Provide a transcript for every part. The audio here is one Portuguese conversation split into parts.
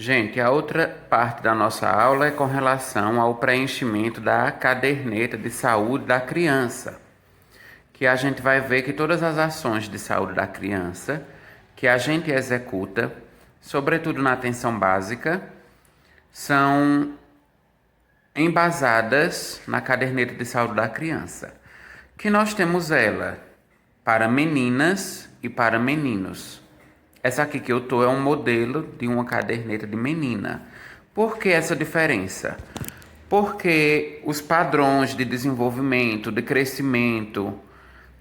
Gente, a outra parte da nossa aula é com relação ao preenchimento da caderneta de saúde da criança, que a gente vai ver que todas as ações de saúde da criança que a gente executa, sobretudo na atenção básica, são embasadas na caderneta de saúde da criança, que nós temos ela para meninas e para meninos. Essa aqui que eu tô é um modelo de uma caderneta de menina. Por que essa diferença? Porque os padrões de desenvolvimento, de crescimento,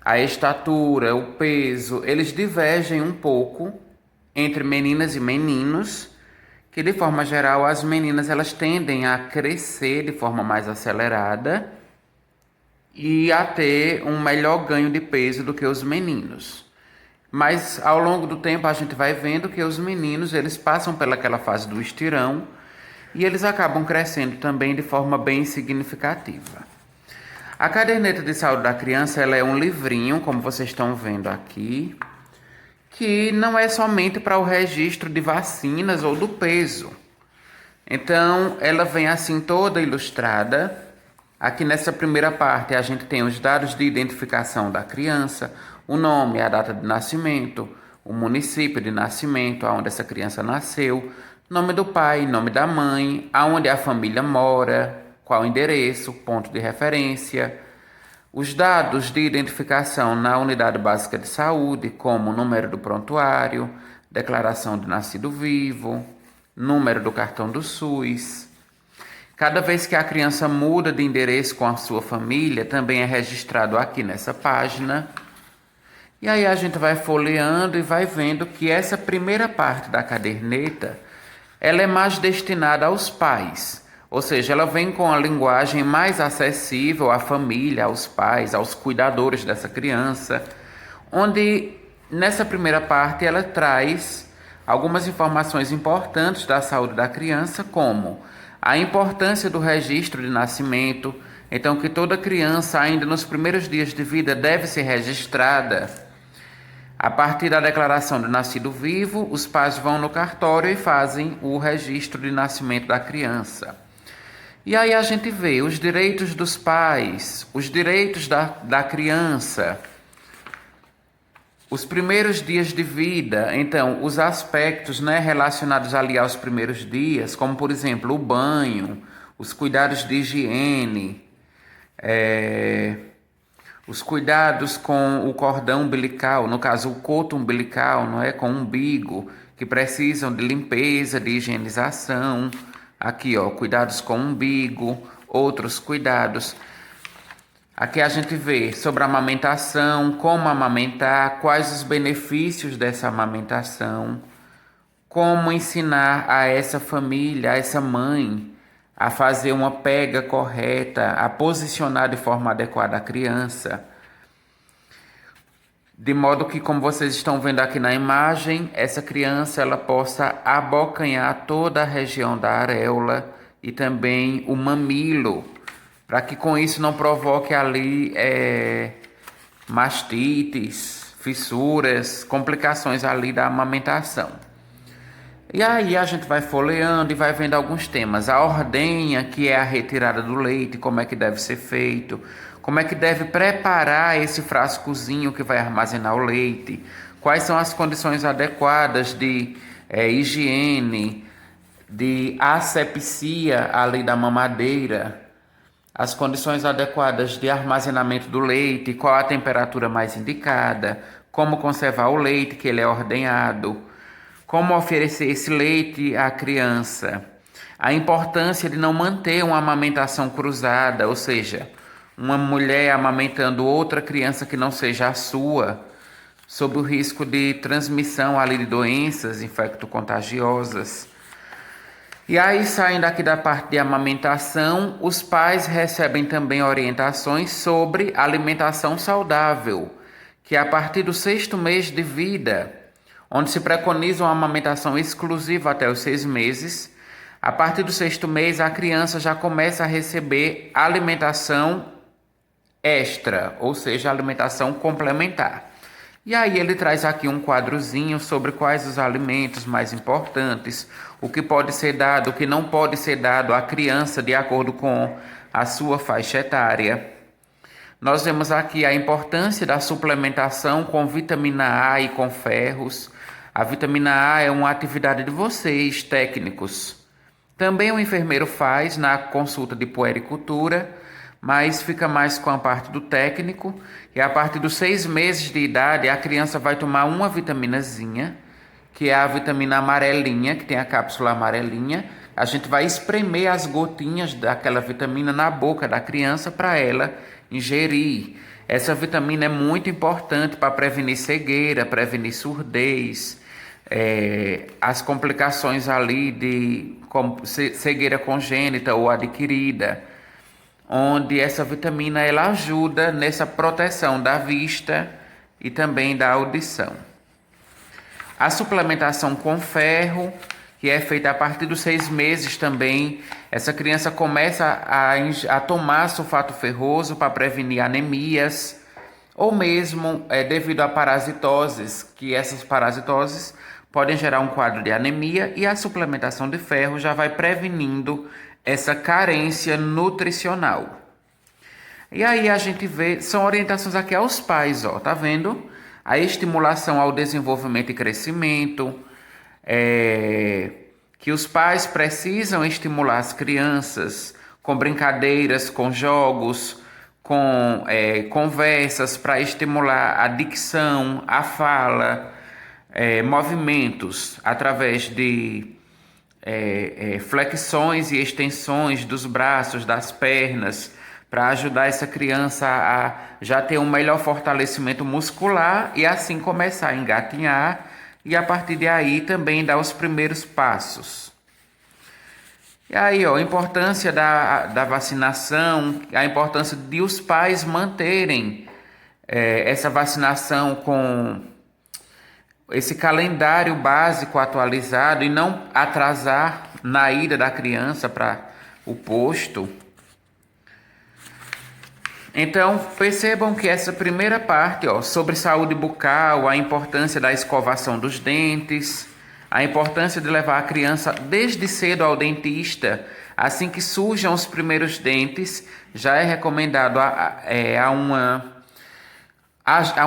a estatura, o peso, eles divergem um pouco entre meninas e meninos, que de forma geral as meninas elas tendem a crescer de forma mais acelerada e a ter um melhor ganho de peso do que os meninos. Mas ao longo do tempo a gente vai vendo que os meninos eles passam pelaquela fase do estirão e eles acabam crescendo também de forma bem significativa. A caderneta de saúde da criança ela é um livrinho, como vocês estão vendo aqui, que não é somente para o registro de vacinas ou do peso. Então ela vem assim toda ilustrada. Aqui nessa primeira parte a gente tem os dados de identificação da criança, o nome, a data de nascimento, o município de nascimento, aonde essa criança nasceu, nome do pai, nome da mãe, aonde a família mora, qual o endereço, ponto de referência, os dados de identificação na unidade básica de saúde, como o número do prontuário, declaração de nascido vivo, número do cartão do SUS. Cada vez que a criança muda de endereço com a sua família, também é registrado aqui nessa página. E aí a gente vai folheando e vai vendo que essa primeira parte da caderneta, ela é mais destinada aos pais. Ou seja, ela vem com a linguagem mais acessível à família, aos pais, aos cuidadores dessa criança, onde nessa primeira parte ela traz algumas informações importantes da saúde da criança, como a importância do registro de nascimento, então que toda criança ainda nos primeiros dias de vida deve ser registrada. A partir da declaração de nascido vivo, os pais vão no cartório e fazem o registro de nascimento da criança. E aí a gente vê os direitos dos pais, os direitos da criança, os primeiros dias de vida, então os aspectos relacionados ali aos primeiros dias, como por exemplo o banho, os cuidados de higiene, os cuidados com o cordão umbilical, no caso o coto umbilical, não é, com o umbigo, que precisam de limpeza, de higienização. Aqui, ó, cuidados com o umbigo, outros cuidados. Aqui a gente vê sobre a amamentação, como amamentar, quais os benefícios dessa amamentação, como ensinar a essa família, a essa mãe, a fazer uma pega correta, a posicionar de forma adequada a criança. De modo que, como vocês estão vendo aqui na imagem, essa criança ela possa abocanhar toda a região da areola e também o mamilo, para que com isso não provoque ali mastites, fissuras, complicações ali da amamentação. E aí a gente vai folheando e vai vendo alguns temas. A ordenha, que é a retirada do leite, como é que deve ser feito, como é que deve preparar esse frascozinho que vai armazenar o leite, quais são as condições adequadas de higiene, de asepsia ali da mamadeira, as condições adequadas de armazenamento do leite, qual a temperatura mais indicada, como conservar o leite que ele é ordenhado, como oferecer esse leite à criança, a importância de não manter uma amamentação cruzada, ou seja, uma mulher amamentando outra criança que não seja a sua, sob o risco de transmissão ali de doenças infecto-contagiosas. E aí, saindo aqui da parte de amamentação, os pais recebem também orientações sobre alimentação saudável, que é a partir do 6º mês de vida, onde se preconiza uma amamentação exclusiva até os 6 meses. A partir do 6º mês, a criança já começa a receber alimentação extra, ou seja, alimentação complementar. E aí ele traz aqui um quadrozinho sobre quais os alimentos mais importantes, o que pode ser dado, o que não pode ser dado à criança de acordo com a sua faixa etária. Nós vemos aqui a importância da suplementação com vitamina A e com ferros. A vitamina A é uma atividade de vocês, técnicos. Também o enfermeiro faz na consulta de puericultura, mas fica mais com a parte do técnico. E a partir dos 6 meses de idade, a criança vai tomar uma vitaminazinha, que é a vitamina amarelinha, que tem a cápsula amarelinha. A gente vai espremer as gotinhas daquela vitamina na boca da criança para ela ingerir. Essa vitamina é muito importante para prevenir cegueira, prevenir surdez, as complicações ali de cegueira congênita ou adquirida, onde essa vitamina ela ajuda nessa proteção da vista e também da audição. A suplementação com ferro, que é feita a partir dos 6 meses também, essa criança começa a tomar sulfato ferroso para prevenir anemias, ou mesmo devido a parasitoses, que essas parasitoses podem gerar um quadro de anemia, e a suplementação de ferro já vai prevenindo essa carência nutricional. E aí a gente vê, são orientações aqui aos pais, ó, tá vendo? A estimulação ao desenvolvimento e crescimento, que os pais precisam estimular as crianças com brincadeiras, com jogos, com conversas para estimular a dicção, a fala, movimentos através de flexões e extensões dos braços, das pernas, para ajudar essa criança a já ter um melhor fortalecimento muscular e assim começar a engatinhar e a partir de aí também dar os primeiros passos. E aí, ó, a importância da vacinação, a importância de os pais manterem essa vacinação com esse calendário básico atualizado e não atrasar na ida da criança para o posto. Então, percebam que essa primeira parte, ó, sobre saúde bucal, a importância da escovação dos dentes, a importância de levar a criança desde cedo ao dentista, assim que surjam os primeiros dentes, já é recomendado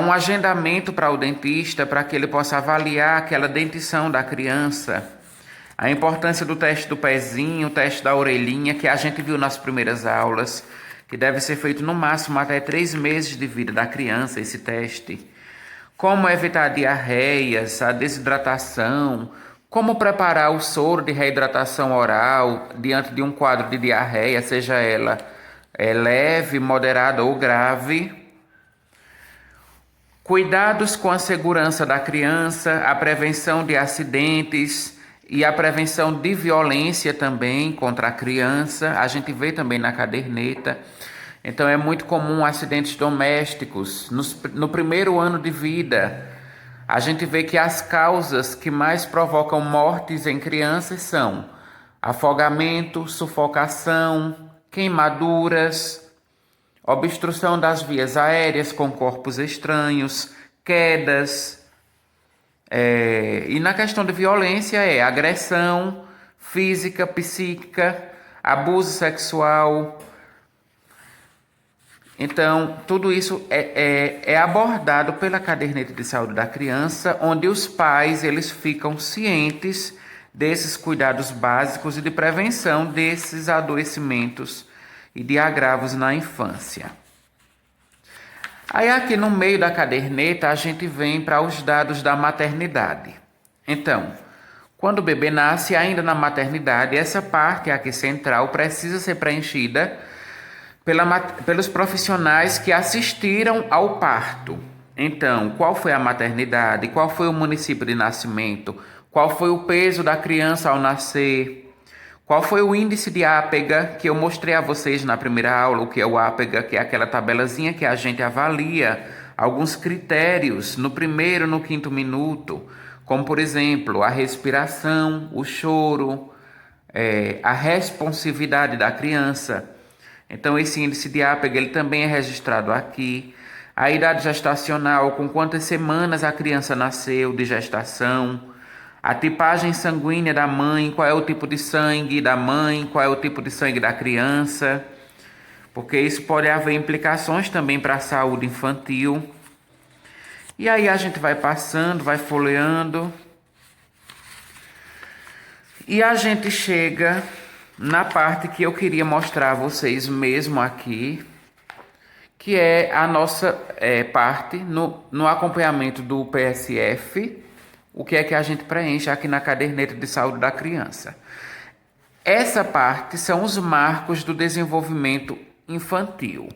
um agendamento para o dentista, para que ele possa avaliar aquela dentição da criança. A importância do teste do pezinho, o teste da orelhinha, que a gente viu nas primeiras aulas, que deve ser feito no máximo até 3 meses de vida da criança, esse teste. Como evitar diarreias, a desidratação, como preparar o soro de reidratação oral diante de um quadro de diarreia, seja ela leve, moderada ou grave. Cuidados com a segurança da criança, a prevenção de acidentes e a prevenção de violência também contra a criança. A gente vê também na caderneta. Então é muito comum acidentes domésticos. No primeiro ano de vida, a gente vê que as causas que mais provocam mortes em crianças são afogamento, sufocação, queimaduras, obstrução das vias aéreas com corpos estranhos, quedas. E na questão de violência agressão física, psíquica, abuso sexual. Então, tudo isso é abordado pela caderneta de saúde da criança, onde os pais eles ficam cientes desses cuidados básicos e de prevenção desses adoecimentos e de agravos na infância. Aí aqui no meio da caderneta a gente vem para os dados da maternidade. Então, quando o bebê nasce ainda na maternidade, essa parte aqui central precisa ser preenchida pelos profissionais que assistiram ao parto. Então, qual foi a maternidade? Qual foi o município de nascimento? Qual foi o peso da criança ao nascer? Qual foi o índice de ápega que eu mostrei a vocês na primeira aula? O que é o ápega? Que é aquela tabelazinha que a gente avalia alguns critérios no primeiro e no 5º minuto, como por exemplo, a respiração, o choro, a responsividade da criança. Então esse índice de ápega ele também é registrado aqui. A idade gestacional, com quantas semanas a criança nasceu de gestação, a tipagem sanguínea da mãe, qual é o tipo de sangue da mãe, qual é o tipo de sangue da criança, porque isso pode haver implicações também para a saúde infantil. E aí a gente vai passando, vai folheando, e a gente chega na parte que eu queria mostrar a vocês mesmo aqui, que é a nossa parte no acompanhamento do PSF, o que é que a gente preenche aqui na caderneta de saúde da criança. Essa parte são os marcos do desenvolvimento infantil.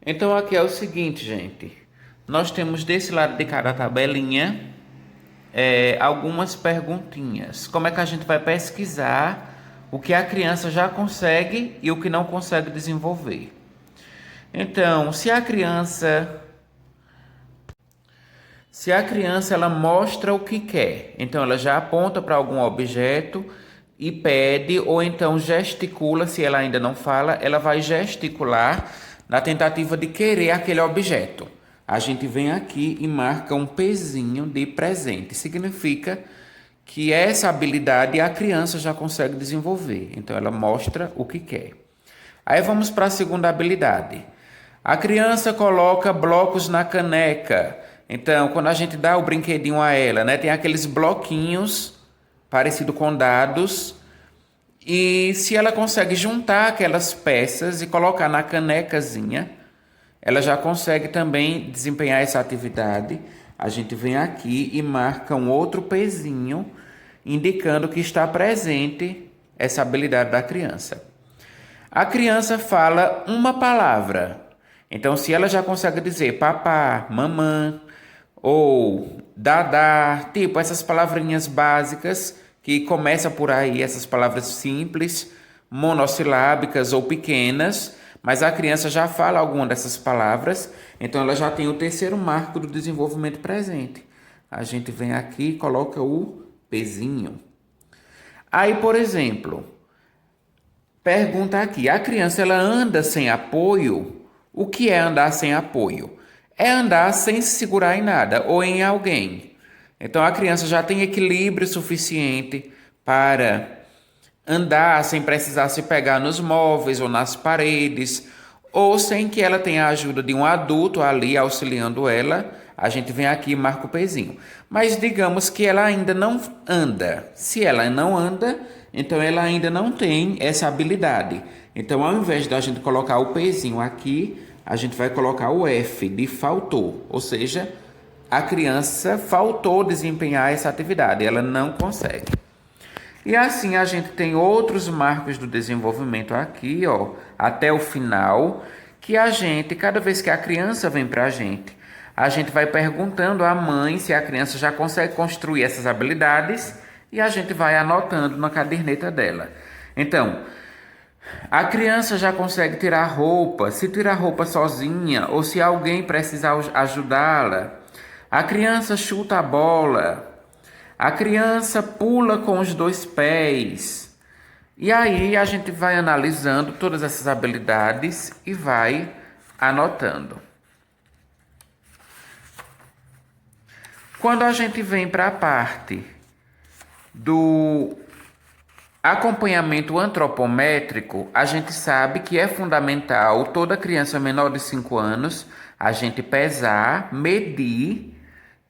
Então aqui é o seguinte, gente. Nós temos desse lado de cada tabelinha algumas perguntinhas. Como é que a gente vai pesquisar o que a criança já consegue e o que não consegue desenvolver? Então, se a criança ela mostra o que quer, então ela já aponta para algum objeto e pede, ou então gesticula, se ela ainda não fala, ela vai gesticular na tentativa de querer aquele objeto. A gente vem aqui e marca um pezinho de presente. Significa que essa habilidade a criança já consegue desenvolver. Então, ela mostra o que quer. Aí vamos para a segunda habilidade. A criança coloca blocos na caneca. Então, quando a gente dá o brinquedinho a ela, né, tem aqueles bloquinhos parecido com dados. E se ela consegue juntar aquelas peças e colocar na canecazinha, ela já consegue também desempenhar essa atividade. A gente vem aqui e marca um outro pezinho, indicando que está presente essa habilidade da criança. A criança fala uma palavra. Então, se ela já consegue dizer papá, mamã ou dadá, tipo essas palavrinhas básicas que começam por aí, essas palavras simples, monossilábicas ou pequenas, mas a criança já fala alguma dessas palavras, então ela já tem o terceiro marco do desenvolvimento presente. A gente vem aqui e coloca o pezinho. Aí, por exemplo, pergunta aqui, a criança ela anda sem apoio? O que é andar sem apoio? É andar sem se segurar em nada ou em alguém. Então a criança já tem equilíbrio suficiente para andar sem precisar se pegar nos móveis ou nas paredes, ou sem que ela tenha a ajuda de um adulto ali auxiliando ela. A gente vem aqui e marca o pezinho. Mas digamos que ela ainda não anda. Se ela não anda, então ela ainda não tem essa habilidade. Então, ao invés da gente colocar o pezinho aqui, a gente vai colocar o F de faltou. Ou seja, a criança faltou desempenhar essa atividade, ela não consegue. E assim a gente tem outros marcos do desenvolvimento aqui, ó, até o final, que a gente, cada vez que a criança vem para a gente vai perguntando à mãe se a criança já consegue construir essas habilidades e a gente vai anotando na caderneta dela. Então, a criança já consegue tirar roupa, se tirar roupa sozinha ou se alguém precisar ajudá-la. A criança chuta a bola. A criança pula com os 2 pés. E aí a gente vai analisando todas essas habilidades e vai anotando. Quando a gente vem para a parte do acompanhamento antropométrico, a gente sabe que é fundamental toda criança menor de 5 anos a gente pesar, medir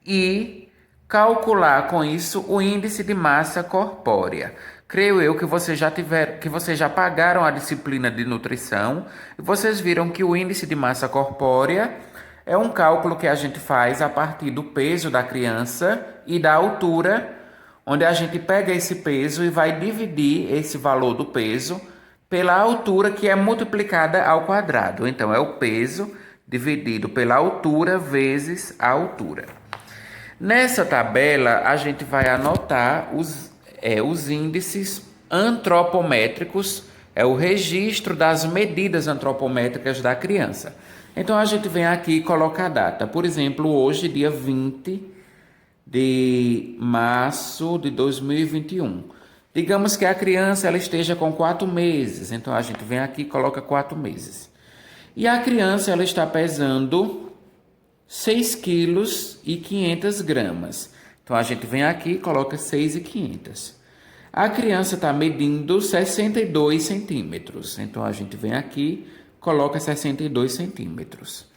e calcular com isso o índice de massa corpórea. Creio eu que vocês já pagaram a disciplina de nutrição e vocês viram que o índice de massa corpórea é um cálculo que a gente faz a partir do peso da criança e da altura, onde a gente pega esse peso e vai dividir esse valor do peso pela altura, que é multiplicada ao quadrado. Então, é o peso dividido pela altura vezes a altura. Nessa tabela, a gente vai anotar os índices antropométricos, é o registro das medidas antropométricas da criança. Então, a gente vem aqui e coloca a data. Por exemplo, hoje, dia 20 de março de 2021. Digamos que a criança ela esteja com 4 meses. Então, a gente vem aqui e coloca 4 meses. E a criança ela está pesando 6 quilos e 500 gramas. Então, a gente vem aqui e coloca 6,500. A criança está medindo 62 centímetros. Então, a gente vem aqui e coloca 62 centímetros.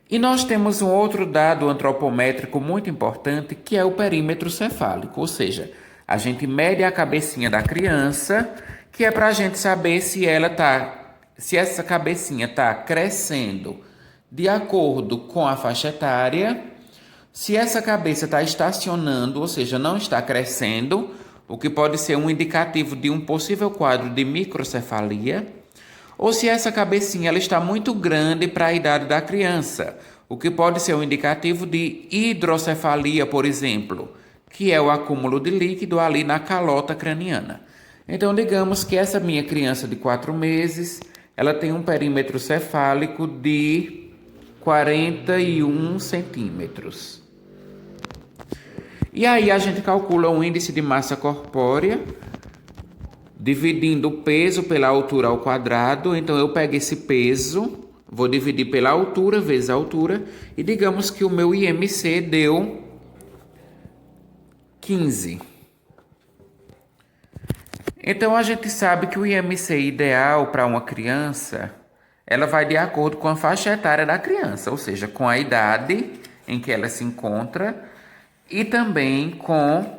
E nós temos um outro dado antropométrico muito importante, que é o perímetro cefálico. Ou seja, a gente mede a cabecinha da criança, que é para a gente saber se essa cabecinha está crescendo de acordo com a faixa etária, se essa cabeça está estacionando, ou seja, não está crescendo, o que pode ser um indicativo de um possível quadro de microcefalia, ou se essa cabecinha ela está muito grande para a idade da criança, o que pode ser um indicativo de hidrocefalia, por exemplo, que é o acúmulo de líquido ali na calota craniana. Então, digamos que essa minha criança de 4 meses, ela tem um perímetro cefálico de 41 centímetros. E aí a gente calcula o índice de massa corpórea, dividindo o peso pela altura ao quadrado. Então, eu pego esse peso, vou dividir pela altura vezes a altura, e digamos que o meu IMC deu 15. Então, a gente sabe que o IMC ideal para uma criança, ela vai de acordo com a faixa etária da criança, ou seja, com a idade em que ela se encontra e também com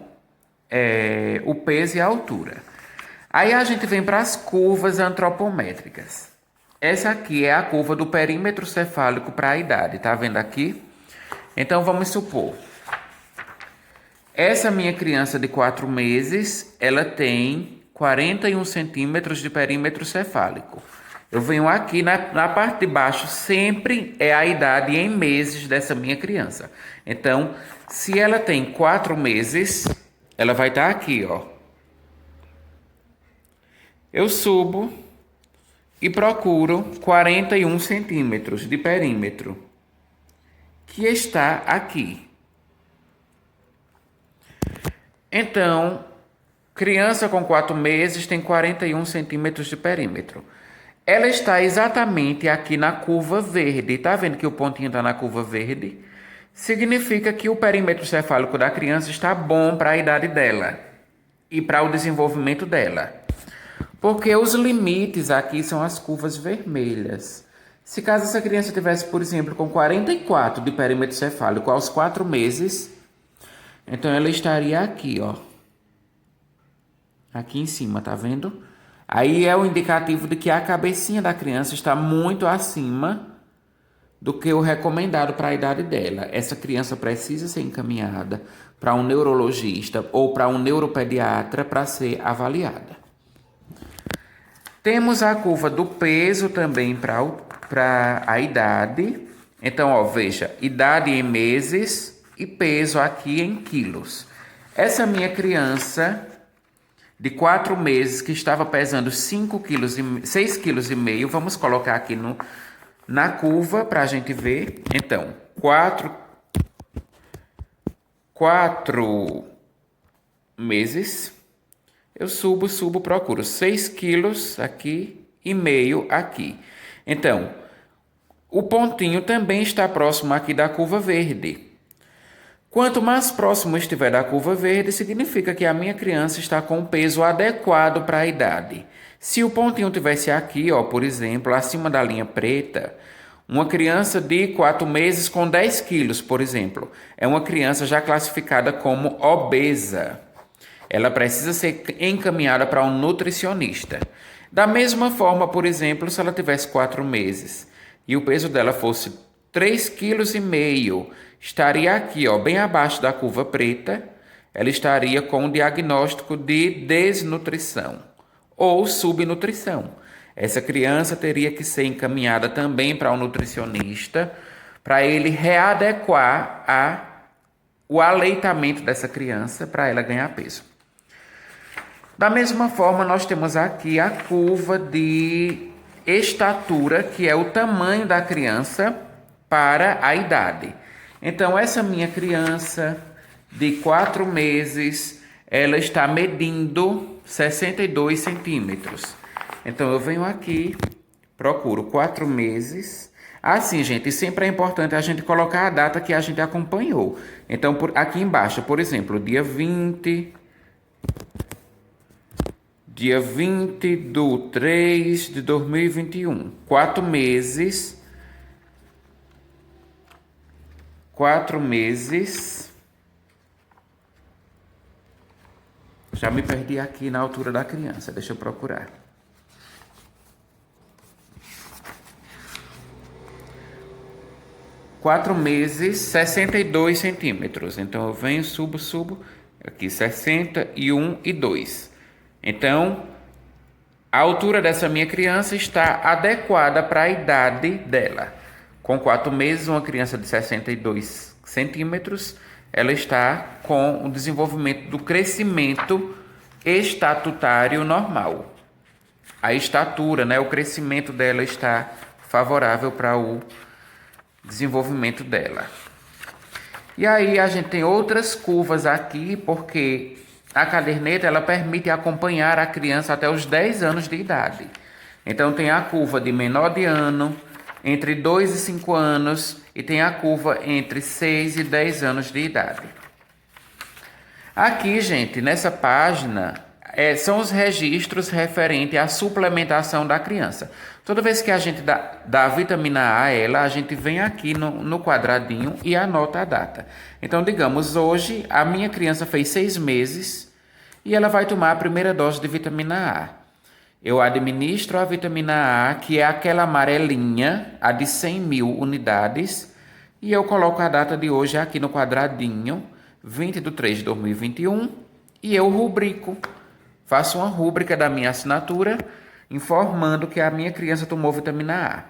o peso e a altura. Aí a gente vem para as curvas antropométricas. Essa aqui é a curva do perímetro cefálico para a idade, tá vendo aqui? Então, vamos supor, essa minha criança de 4 meses, ela tem 41 centímetros de perímetro cefálico. Eu venho aqui na parte de baixo, sempre é a idade em meses dessa minha criança. Então, se ela tem 4 meses, ela vai estar aqui, ó. Eu subo e procuro 41 centímetros de perímetro, que está aqui. Então, criança com 4 meses tem 41 centímetros de perímetro. Ela está exatamente aqui na curva verde. Tá vendo que o pontinho está na curva verde? Significa que o perímetro cefálico da criança está bom para a idade dela e para o desenvolvimento dela. Porque os limites aqui são as curvas vermelhas. Se caso essa criança tivesse, por exemplo, com 44 de perímetro cefálico aos 4 meses, então ela estaria aqui, ó. Aqui em cima, tá vendo? Aí é o indicativo de que a cabecinha da criança está muito acima do que o recomendado para a idade dela. Essa criança precisa ser encaminhada para um neurologista ou para um neuropediatra para ser avaliada. Temos a curva do peso também para a idade. Então, ó, veja, idade em meses e peso aqui em quilos. Essa minha criança de 4 meses que estava pesando 6,5 kg, vamos colocar aqui na curva para a gente ver. Então, 4 meses, eu subo, procuro 6 quilos aqui e meio aqui. Então, o pontinho também está próximo aqui da curva verde. Quanto mais próximo estiver da curva verde, significa que a minha criança está com o peso adequado para a idade. Se o pontinho tivesse aqui, ó, por exemplo, acima da linha preta, uma criança de 4 meses com 10 quilos, por exemplo, é uma criança já classificada como obesa. Ela precisa ser encaminhada para um nutricionista. Da mesma forma, por exemplo, se ela tivesse 4 meses e o peso dela fosse 3,5 kg, estaria aqui, ó, bem abaixo da curva preta, ela estaria com um diagnóstico de desnutrição ou subnutrição. Essa criança teria que ser encaminhada também para um nutricionista, para ele readequar o aleitamento dessa criança para ela ganhar peso. Da mesma forma, nós temos aqui a curva de estatura, que é o tamanho da criança para a idade. Então, essa minha criança de 4 meses, ela está medindo 62 centímetros. Então, eu venho aqui, procuro 4 meses. Assim, gente, sempre é importante a gente colocar a data que a gente acompanhou. Então, aqui embaixo, por exemplo, dia 20 do 3 de 2021. 4 meses. 4 meses. Já me perdi aqui na altura da criança. Deixa eu procurar. Quatro meses, 62 centímetros. Então, eu venho, subo. Aqui, 61 e 2. Então, a altura dessa minha criança está adequada para a idade dela. Com 4 meses, uma criança de 62 centímetros, ela está com o desenvolvimento do crescimento estatutário normal. A estatura, né, o crescimento dela está favorável para o desenvolvimento dela. E aí a gente tem outras curvas aqui, porque a caderneta ela permite acompanhar a criança até os 10 anos de idade. Então tem a curva de menor de ano, entre 2 e 5 anos, e tem a curva entre 6 e 10 anos de idade. Aqui, gente, nessa página, são os registros referentes à suplementação da criança. Toda vez que a gente dá a vitamina A a ela, a gente vem aqui no quadradinho e anota a data. Então, digamos, hoje a minha criança fez 6 meses e ela vai tomar a primeira dose de vitamina A. Eu administro a vitamina A, que é aquela amarelinha, a de 100 mil unidades, e eu coloco a data de hoje aqui no quadradinho, 20 de 3 de 2021, e eu rubrico. Faço uma rúbrica da minha assinatura, informando que a minha criança tomou vitamina A.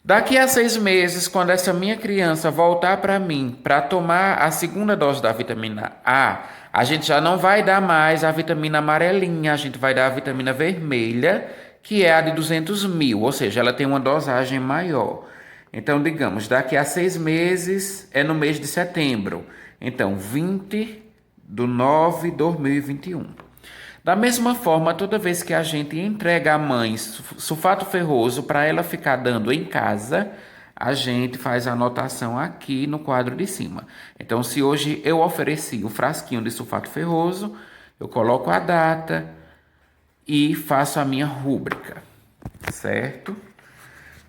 Daqui a 6 meses, quando essa minha criança voltar para mim para tomar a segunda dose da vitamina A gente já não vai dar mais a vitamina amarelinha, a gente vai dar a vitamina vermelha, que é a de 200 mil, ou seja, ela tem uma dosagem maior. Então, digamos, daqui a 6 meses é no mês de setembro. Então, 20 de 9 de 2021. Da mesma forma, toda vez que a gente entrega à mãe sulfato ferroso para ela ficar dando em casa, a gente faz a anotação aqui no quadro de cima. Então, se hoje eu ofereci o frasquinho de sulfato ferroso, eu coloco a data e faço a minha rúbrica, certo?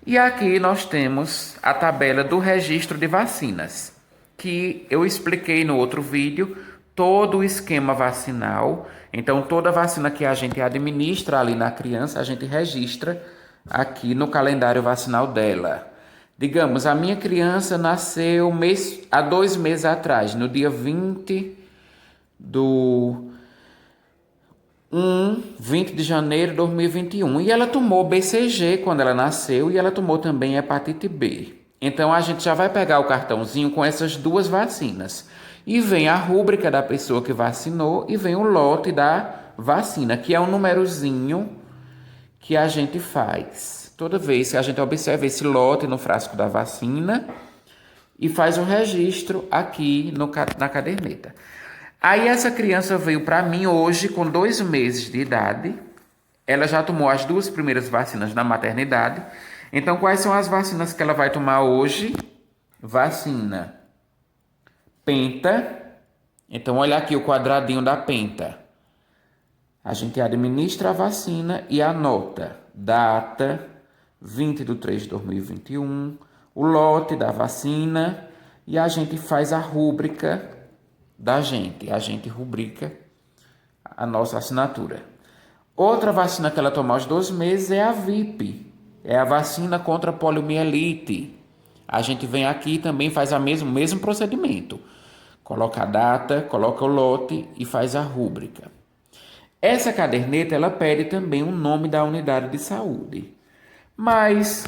E aqui nós temos a tabela do registro de vacinas, que eu expliquei no outro vídeo, todo o esquema vacinal. Então, toda vacina que a gente administra ali na criança, a gente registra aqui no calendário vacinal dela. Digamos, a minha criança nasceu há 2 meses atrás, no dia 20 de janeiro de 2021. E ela tomou BCG quando ela nasceu e ela tomou também hepatite B. Então, a gente já vai pegar o cartãozinho com essas 2 vacinas. E vem a rúbrica da pessoa que vacinou e vem o lote da vacina, que é um númerozinho que a gente faz. Toda vez que a gente observa esse lote no frasco da vacina e faz um registro aqui na caderneta. Aí essa criança veio para mim hoje com 2 meses de idade. Ela já tomou as 2 primeiras vacinas na maternidade. Então, quais são as vacinas que ela vai tomar hoje? Vacina Penta. Então, olha aqui o quadradinho da Penta. A gente administra a vacina e anota data, 20 de 3 de 2021, o lote da vacina e a gente faz a rúbrica da gente. A gente rubrica a nossa assinatura. Outra vacina que ela toma aos 2 meses é a VIP. É a vacina contra a poliomielite. A gente vem aqui e também faz o mesmo procedimento. Coloca a data, coloca o lote e faz a rúbrica. Essa caderneta, ela pede também o nome da unidade de saúde. Mas,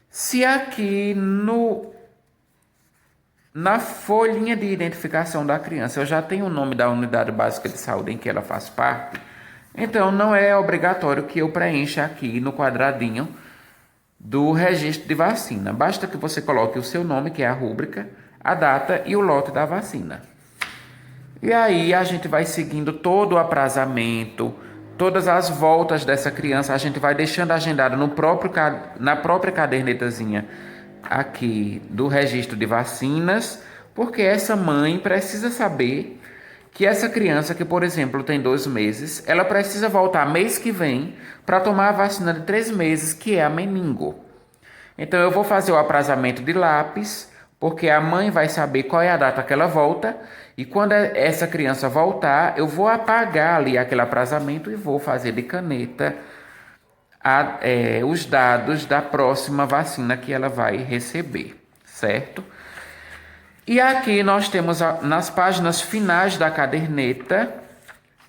se aqui na folhinha de identificação da criança eu já tenho o nome da unidade básica de saúde em que ela faz parte, então não é obrigatório que eu preencha aqui no quadradinho do registro de vacina. Basta que você coloque o seu nome, que é a rúbrica, a data e o lote da vacina. E aí a gente vai seguindo todo o aprazamento, todas as voltas dessa criança a gente vai deixando agendado na própria cadernetazinha aqui do registro de vacinas, porque essa mãe precisa saber que essa criança que, por exemplo, tem 2 meses, ela precisa voltar mês que vem para tomar a vacina de 3 meses, que é a meningo. Então eu vou fazer o aprazamento de lápis, porque a mãe vai saber qual é a data que ela volta, e quando essa criança voltar, eu vou apagar ali aquele aprazamento e vou fazer de caneta os dados da próxima vacina que ela vai receber, certo? E aqui nós temos nas páginas finais da caderneta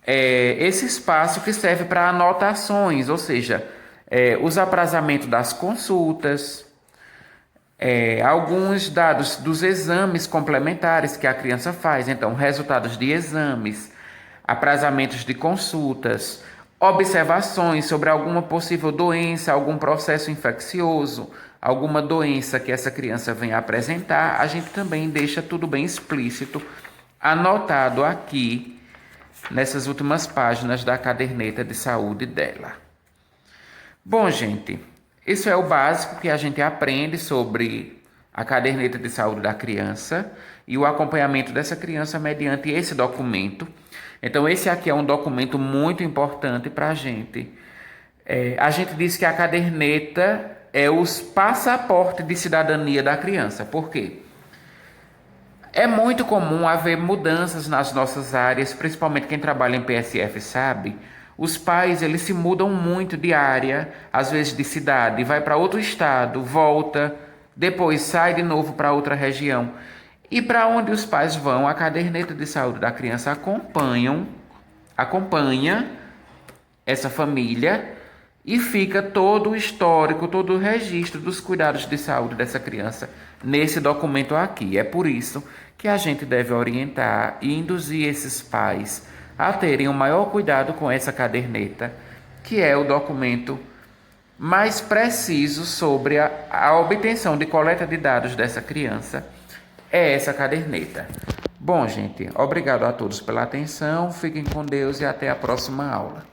esse espaço que serve para anotações, ou seja, os aprazamentos das consultas, alguns dados dos exames complementares que a criança faz, então resultados de exames, aprazamentos de consultas, observações sobre alguma possível doença, algum processo infeccioso, alguma doença que essa criança venha apresentar, a gente também deixa tudo bem explícito, anotado aqui nessas últimas páginas da caderneta de saúde dela. Bom, gente, isso é o básico que a gente aprende sobre a caderneta de saúde da criança e o acompanhamento dessa criança mediante esse documento. Então, esse aqui é um documento muito importante para a gente. A gente diz que a caderneta é os passaportes de cidadania da criança. Por quê? É muito comum haver mudanças nas nossas áreas, principalmente quem trabalha em PSF sabe. Os pais, eles se mudam muito de área, às vezes de cidade, vai para outro estado, volta, depois sai de novo para outra região. E para onde os pais vão, a caderneta de saúde da criança acompanha essa família e fica todo o histórico, todo o registro dos cuidados de saúde dessa criança nesse documento aqui. É por isso que a gente deve orientar e induzir esses pais a terem o maior cuidado com essa caderneta, que é o documento mais preciso sobre a obtenção de coleta de dados dessa criança, é essa caderneta. Bom, gente, obrigado a todos pela atenção, fiquem com Deus e até a próxima aula.